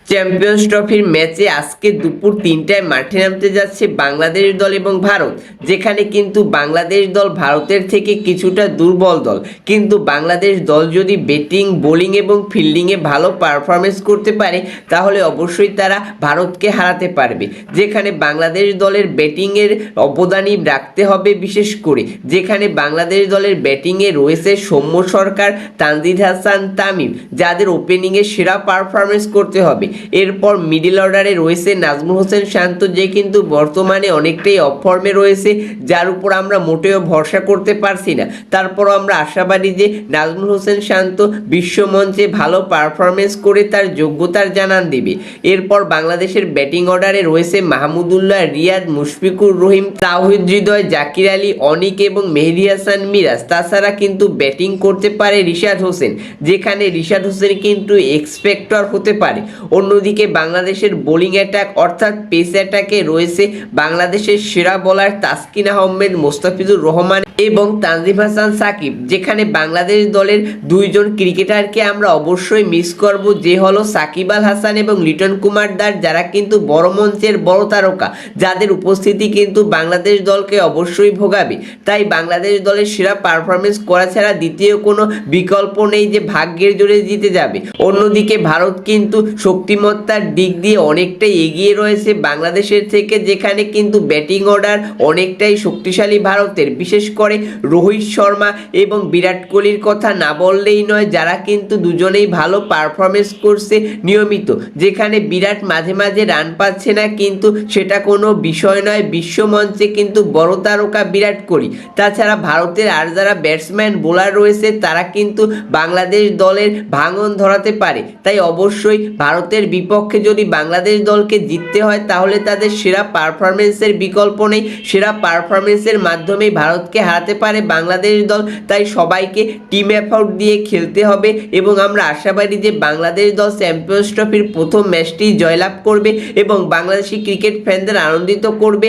Champions ট্রফির ম্যাচে আজকে দুপুর ৩টায় মাঠে নামতে যাচ্ছে বাংলাদেশ দল এবং ভারত, যেখানে কিন্তু বাংলাদেশ দল ভারতের থেকে কিছুটা দুর্বল দল। কিন্তু বাংলাদেশ দল যদি ব্যাটিং, বোলিং এবং ফিল্ডিংয়ে ভালো পারফরমেন্স করতে পারে তাহলে অবশ্যই তারা ভারতকে হারাতে পারবে। যেখানে বাংলাদেশ দলের ব্যাটিংয়ের অবদানই রাখতে হবে বিশেষ করে, যেখানে বাংলাদেশ দলের ব্যাটিংয়ে রয়েছে সৌম্য সরকার, তানজিদ হাসান, তামিম, যাদের ওপেনিংয়ে সেরা পারফরমেন্স করতে হবে। এরপর মিডল অর্ডারে রয়েছে নাজমুল হোসেন শান্ত, যে কিন্তু বর্তমানে অনেকটাই অফ ফর্মে রয়েছে, যার উপর আমরা মোটেও ভরসা করতে পারছি না। তারপরও আমরা আশাবাদী যে নাজমুল হোসেন শান্ত বিশ্বমঞ্চে ভালো পারফরমেন্স করে তার যোগ্যতার জানান দেবে। এরপর বাংলাদেশের ব্যাটিং অর্ডারে রয়েছে মাহমুদুল্লাহ, রিয়াদ, মুশফিকুর রহিম, তাওহিদ হৃদয়, জাকির আলী, অনিক এবং মেহেদী হাসান মিরাজ। তাছাড়া কিন্তু ব্যাটিং করতে পারে রিশাদ হোসেন, যেখানে রিশাদ হোসেন কিন্তু এক্সপেক্টর হতে পারে। অন্যদিকে বাংলাদেশের বোলিং অ্যাটাক অর্থাৎ পেস অ্যাটাকে রয়েছে বাংলাদেশের সেরা বোলার তাসকিন আহমেদ, মোস্তাফিজুর রহমান এবং তানজিম হাসান সাকিব। যেখানে বাংলাদেশ দলের দুইজন ক্রিকেটারকে আমরা অবশ্যই মিস করব, যে হলো সাকিব আল হাসান এবং লিটন কুমার দাস, যারা কিন্তু বড় মঞ্চের বড় তারকা, যাদের উপস্থিতি কিন্তু বাংলাদেশ দলকে অবশ্যই ভোগাবে। তাই বাংলাদেশ দলের সেরা পারফরমেন্স করা ছাড়া দ্বিতীয় কোনো বিকল্প নেই যে ভাগ্যের জোরে জিতে যাবে। অন্যদিকে ভারত কিন্তু শক্তিমত্তার দিক দিয়ে অনেকটাই এগিয়ে রয়েছে বাংলাদেশের থেকে, যেখানে কিন্তু ব্যাটিং অর্ডার অনেকটাই শক্তিশালী ভারতের। বিশেষ করে রোহিত শর্মা এবং বিরাট কোহলির কথা না বললেই নয়, যারা কিন্তু দুজনেই ভালো পারফরমেন্স করছে নিয়মিত। যেখানে বিরাট মাঝে মাঝে রান পাচ্ছে না, কিন্তু সেটা কোনো বিষয় নয়, বিশ্বমঞ্চে কিন্তু বড় তারকা বিরাট কোহলি। তাছাড়া ভারতের আর যারা ব্যাটসম্যান বোলার রয়েছে তারা কিন্তু বাংলাদেশ দলের ভাঙন ধরাতে পারে। তাই অবশ্যই ভারতের বিপক্ষে যদি বাংলাদেশ দলকে জিততে হয় তাহলে তাদের সেরা পারফরমেন্সের বিকল্প নেই। সেরা পারফরমেন্সের মাধ্যমেই ভারতকে হারাতে পারে বাংলাদেশ দল। তাই সবাইকে টিম এফোর্ট দিয়ে খেলতে হবে এবং আমরা আশাবাদী যে বাংলাদেশ দল চ্যাম্পিয়ন্স ট্রফির প্রথম ম্যাচটি জয়লাভ করবে এবং বাংলাদেশি ক্রিকেট ফ্যানদের আনন্দিত করবে।